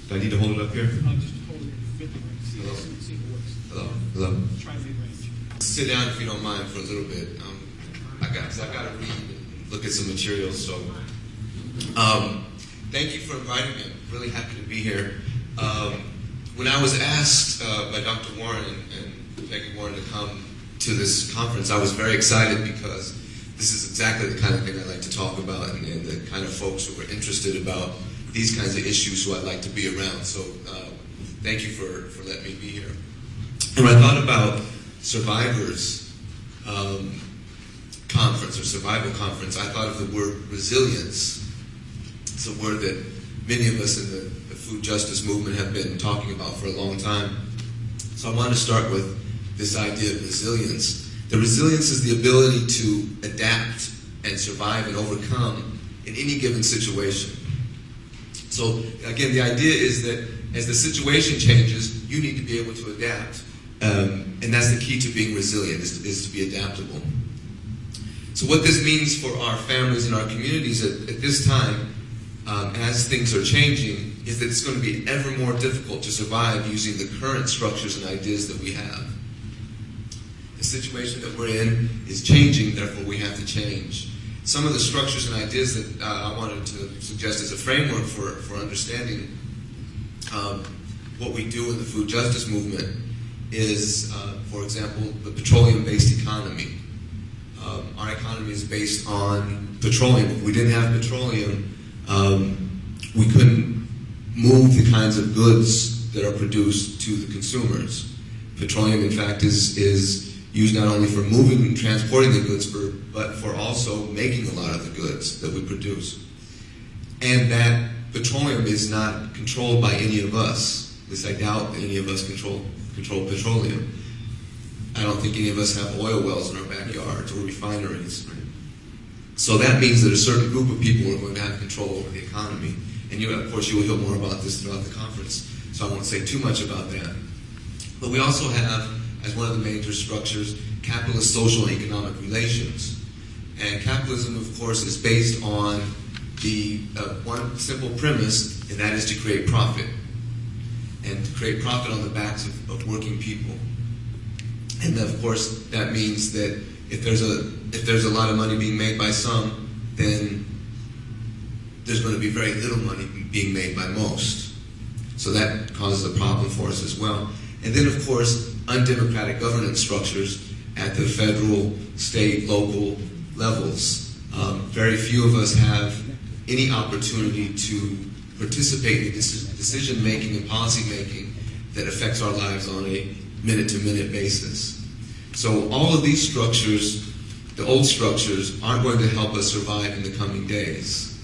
Do I need to hold it up here? Just hold it with the range. See if it works. Hello? Hello? Try mid-range. Sit down if you don't mind for a little bit. I've got to read and look at some materials. So, thank you for inviting me. I'm really happy to be here. When I was asked by Dr. Warren and Peggy Warren to come to this conference, I was very excited because this is exactly the kind of thing I like to talk about and the kind of folks who are interested about these kinds of issues who I'd like to be around. So thank you for letting me be here. And when I thought about Survivors Conference or Survival Conference, I thought of the word resilience. It's a word that many of us in the food justice movement have been talking about for a long time. So I want to start with this idea of resilience. The resilience is the ability to adapt and survive and overcome in any given situation. So again, the idea is that as the situation changes, you need to be able to adapt. And that's the key to being resilient, is to be adaptable. So what this means for our families and our communities at this time, as things are changing, is that it's going to be ever more difficult to survive using the current structures and ideas that we have. The situation that we're in is changing, therefore we have to change. Some of the structures and ideas that I wanted to suggest as a framework for understanding what we do in the food justice movement is, for example, the petroleum-based economy. Our economy is based on petroleum. If we didn't have petroleum, we couldn't move the kinds of goods that are produced to the consumers. Petroleum, in fact, is used not only for moving and transporting the goods, but for also making a lot of the goods that we produce. And that petroleum is not controlled by any of us. At least I doubt that any of us control petroleum. I don't think any of us have oil wells in our backyards or refineries. Right? So that means that a certain group of people are going to have control over the economy. And of course, you will hear more about this throughout the conference, so I won't say too much about that. But we also have, as one of the major structures, capitalist social and economic relations. And capitalism, of course, is based on the one simple premise, and that is to create profit. And to create profit on the backs of working people. And of course, that means that if there's a lot of money being made by some, then there's going to be very little money being made by most. So that causes a problem for us as well. And then, of course, undemocratic governance structures at the federal, state, local levels. Very few of us have any opportunity to participate in decision-making and policy-making that affects our lives on a minute-to-minute basis. So all of these structures, the old structures, aren't going to help us survive in the coming days.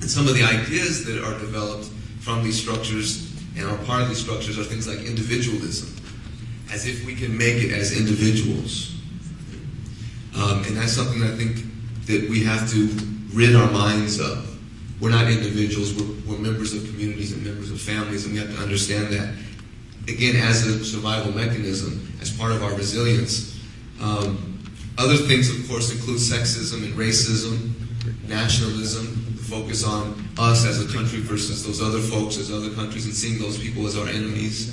And some of the ideas that are developed from these structures and are part of these structures are things like individualism, as if we can make it as individuals. And that's something I think that we have to rid our minds of. We're not individuals, we're members of communities and members of families, and we have to understand that, again, as a survival mechanism, as part of our resilience. Other things, of course, include sexism and racism, nationalism, the focus on us as a country versus those other folks as other countries, and seeing those people as our enemies.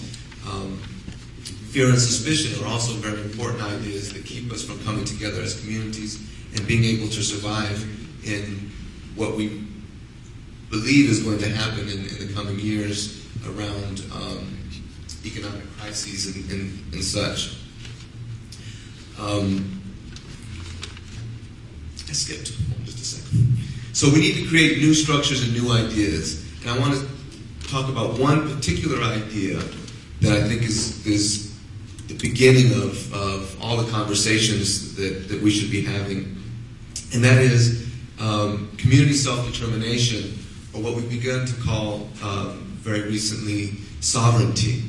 Fear and suspicion are also very important ideas that keep us from coming together as communities and being able to survive in what we believe is going to happen in the coming years around economic crises and such. I skipped just a second. So we need to create new structures and new ideas. And I want to talk about one particular idea that I think is the beginning of all the conversations that we should be having. And that is community self-determination, or what we've begun to call very recently sovereignty.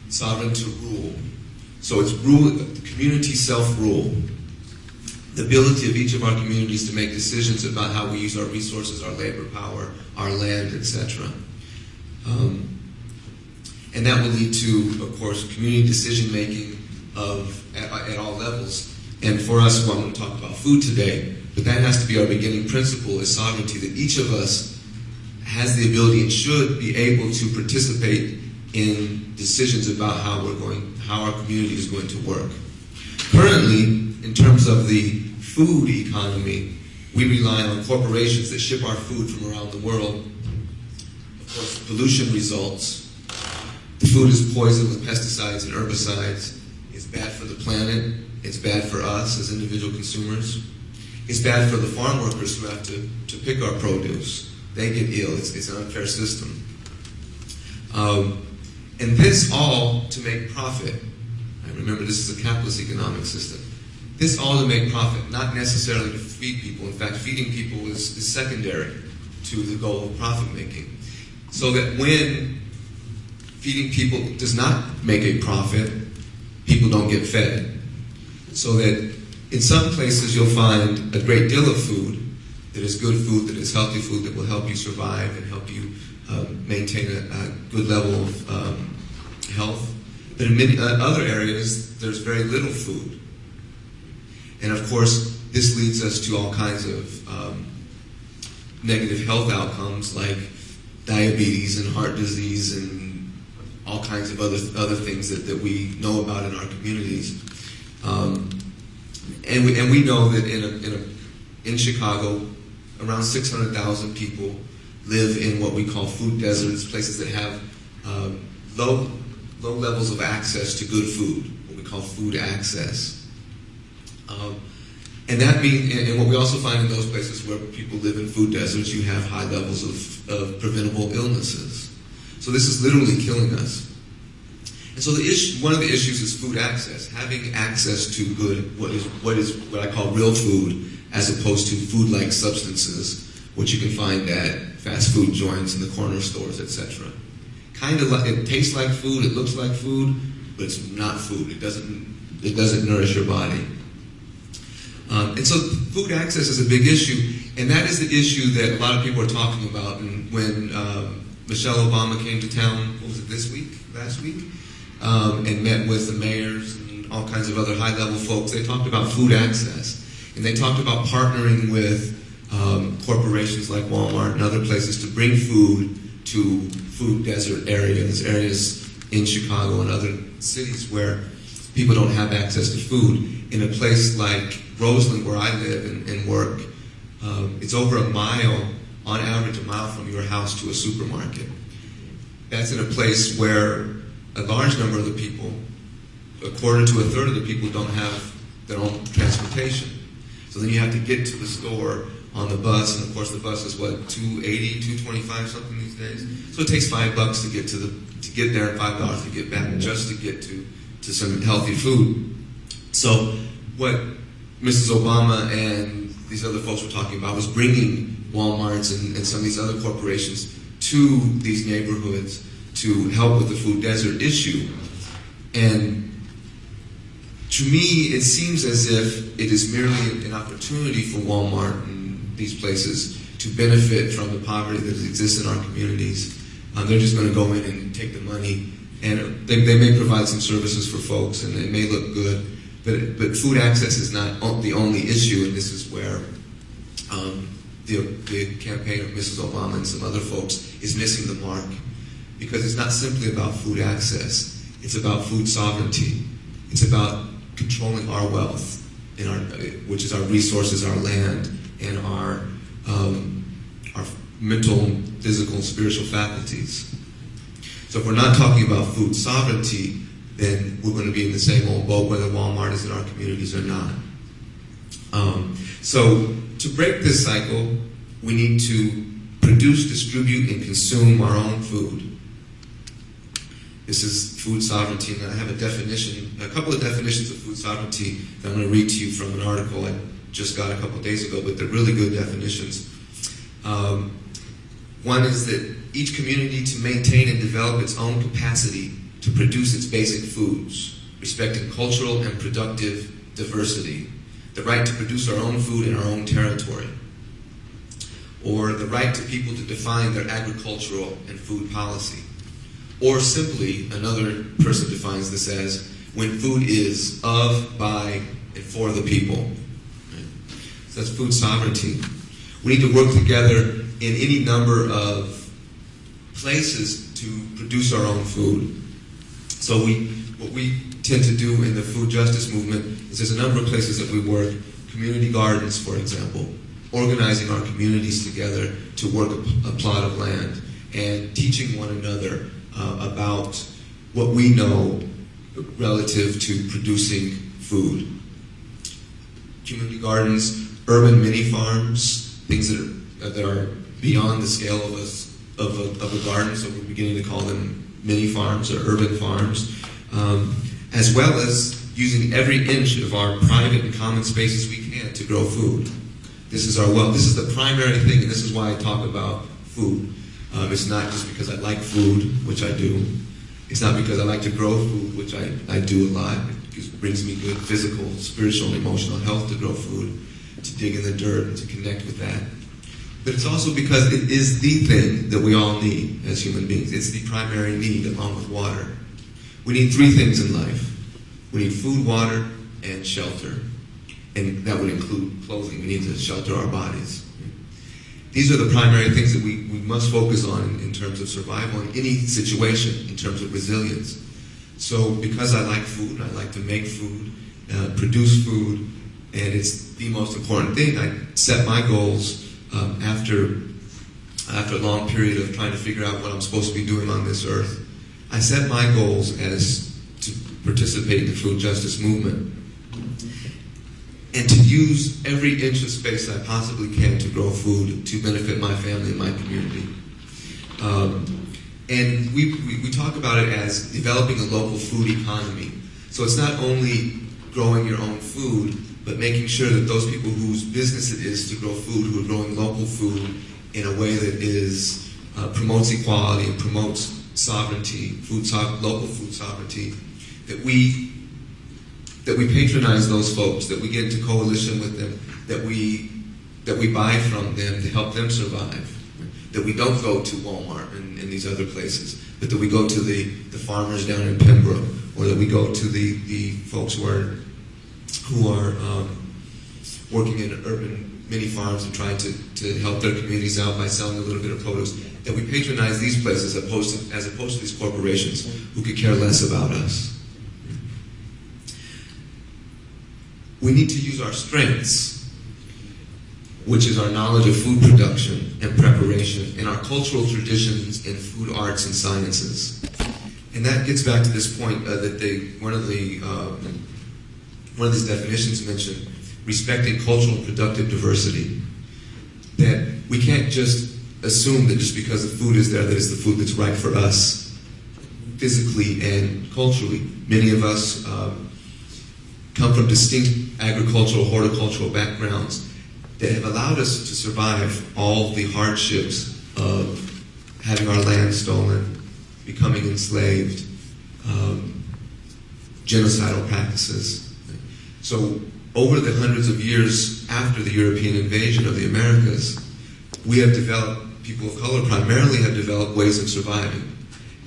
Sovereign to rule. So it's community self-rule. The ability of each of our communities to make decisions about how we use our resources, our labor power, our land, etc. And that will lead to, of course, community decision-making at all levels. And for us, well, I'm going to talk about food today, but that has to be our beginning principle, is sovereignty, that each of us has the ability and should be able to participate in decisions about how our community is going to work. Currently, in terms of the food economy, we rely on corporations that ship our food from around the world. Of course, pollution results. The food is poisoned with pesticides and herbicides. It's bad for the planet. It's bad for us as individual consumers. It's bad for the farm workers who have to pick our produce. They get ill. It's an unfair system. And this all to make profit. And remember, this is a capitalist economic system. This all to make profit, not necessarily to feed people. In fact, feeding people is secondary to the goal of profit making. So that when feeding people does not make a profit, people don't get fed. So that in some places you'll find a great deal of food that is good food, that is healthy food, that will help you survive and help you maintain a good level of health. But in many other areas, there's very little food. And of course, this leads us to all kinds of negative health outcomes like diabetes and heart disease and all kinds of other things that we know about in our communities. And we know that in Chicago, around 600,000 people live in what we call food deserts, places that have low levels of access to good food, what we call food access. And that means, and what we also find in those places where people live in food deserts, you have high levels of preventable illnesses. So this is literally killing us. And so one of the issues is food access, having access to good, what I call real food, as opposed to food-like substances, which you can find at fast food joints and the corner stores, etc. Kind of like, it tastes like food, it looks like food, but it's not food. It doesn't nourish your body. And so food access is a big issue, and that is the issue that a lot of people are talking about. And when Michelle Obama came to town, what was it, last week, and met with the mayors and all kinds of other high-level folks, they talked about food access. And they talked about partnering with corporations like Walmart and other places to bring food to food desert areas in Chicago and other cities where people don't have access to food. In a place like Roseland, where I live and work, it's over a mile, on average a mile from your house to a supermarket. That's in a place where a large number of the people, a quarter to a third of the people, don't have their own transportation. So then you have to get to the store on the bus, and of course the bus is what, $2.80, $2.25 something these days. So it takes $5 to get there and $5 to get back, just to get to some healthy food. So what Mrs. Obama and these other folks were talking about was bringing Walmarts and some of these other corporations to these neighborhoods to help with the food desert issue. And to me, it seems as if it is merely an opportunity for Walmart and these places to benefit from the poverty that exists in our communities. They're just going to go in and take the money, and they may provide some services for folks, and it may look good, but food access is not the only issue, and this is where the campaign of Mrs. Obama and some other folks is missing the mark, because it's not simply about food access, it's about food sovereignty. It's about controlling our wealth, which is our resources, our land, and our mental, physical, and spiritual faculties. So if we're not talking about food sovereignty, then we're going to be in the same old boat whether Walmart is in our communities or not. So to break this cycle, we need to produce, distribute, and consume our own food. This is food sovereignty, and I have a couple of definitions of food sovereignty that I'm going to read to you from an article I just got a couple of days ago, but they're really good definitions. One is that each community to maintain and develop its own capacity to produce its basic foods, respecting cultural and productive diversity, the right to produce our own food in our own territory, or the right to people to define their agricultural and food policy. Or simply, another person defines this as when food is of, by, and for the people. Right? So that's food sovereignty. We need to work together in any number of places to produce our own food. So what we tend to do in the food justice movement is there's a number of places that we work, community gardens, for example, organizing our communities together to work a plot of land and teaching one another about what we know relative to producing food. Community gardens, urban mini farms, things that are beyond the scale of a garden, so we're beginning to call them mini farms or urban farms, as well as using every inch of our private and common spaces we can to grow food. This is our wealth. This is the primary thing, and this is why I talk about food. It's not just because I like food, which I do. It's not because I like to grow food, which I do a lot. It brings me good physical, spiritual, and emotional health to grow food, to dig in the dirt, and to connect with that. But it's also because it is the thing that we all need as human beings. It's the primary need, along with water. We need three things in life. We need food, water, and shelter. And that would include clothing. We need to shelter our bodies. These are the primary things that we must focus on in terms of survival in any situation, in terms of resilience. So because I like food, and I like to make food, produce food, and it's the most important thing, I set my goals after a long period of trying to figure out what I'm supposed to be doing on this earth. I set my goals as to participate in the food justice movement and to use every inch of space I possibly can to grow food to benefit my family and my community. And we talk about it as developing a local food economy. So it's not only growing your own food, but making sure that those people whose business it is to grow food, who are growing local food in a way that is promotes equality and promotes sovereignty, local food sovereignty, that we patronize those folks, that we get into coalition with them, that we buy from them to help them survive, that we don't go to Walmart and these other places, but that we go to the farmers down in Pembroke, or that we go to the folks who are working in urban mini farms and trying to help their communities out by selling a little bit of produce, that we patronize these places as opposed to these corporations who could care less about us. We need to use our strengths, which is our knowledge of food production and preparation, and our cultural traditions in food arts and sciences. And that gets back to this point that one of these definitions mentioned, respecting cultural and productive diversity. That we can't just assume that just because the food is there, that it's the food that's right for us, physically and culturally. Many of us come from distinct agricultural, horticultural backgrounds that have allowed us to survive all the hardships of having our land stolen, becoming enslaved, genocidal practices. So over the hundreds of years after the European invasion of the Americas, we have developed, people of color primarily have developed ways of surviving.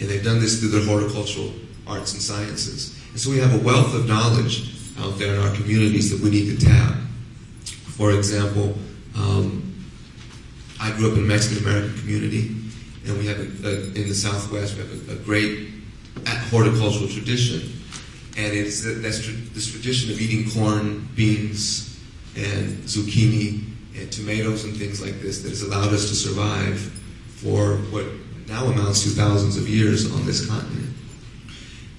And they've done this through their horticultural arts and sciences. And so we have a wealth of knowledge out there in our communities that we need to tap. For example, I grew up in a Mexican-American community, and we have, in the Southwest, we have a great horticultural tradition. And it's this tradition of eating corn, beans, and zucchini, and tomatoes and things like this that has allowed us to survive for what now amounts to thousands of years on this continent.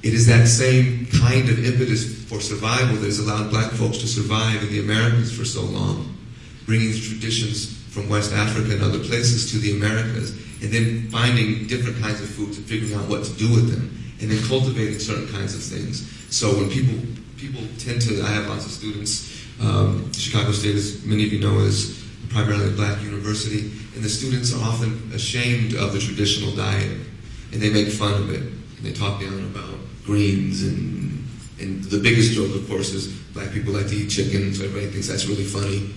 It is that same kind of impetus for survival that has allowed black folks to survive in the Americas for so long, bringing the traditions from West Africa and other places to the Americas, and then finding different kinds of foods and figuring out what to do with them, and then cultivating certain kinds of things. So when people tend to, I have lots of students, Chicago State, as many of you know, is primarily a black university, and the students are often ashamed of the traditional diet, and they make fun of it, and they talk down about greens, and the biggest joke, of course, is black people like to eat chicken, so everybody thinks that's really funny.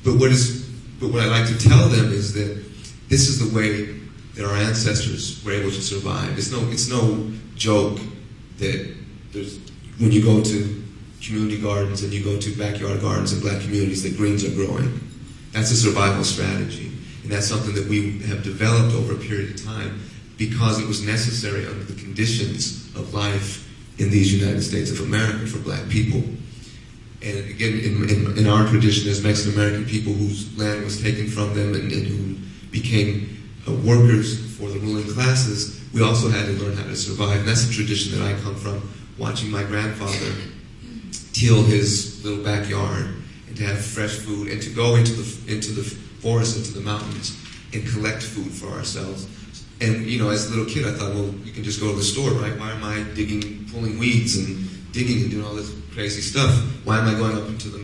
But what I like to tell them is that this is the way that our ancestors were able to survive. It's no joke that when you go to community gardens and you go to backyard gardens in black communities, that greens are growing. That's a survival strategy. And that's something that we have developed over a period of time because it was necessary under the conditions of life in these United States of America for black people. And again, in our tradition as Mexican American people whose land was taken from them and who became workers for the ruling classes, we also had to learn how to survive. And that's a tradition that I come from, watching my grandfather till his little backyard and to have fresh food and to go into the forest, into the mountains and collect food for ourselves. And, you know, as a little kid, I thought, well, you can just go to the store, right? Why am I pulling weeds and digging and doing all this crazy stuff? Why am I going up into the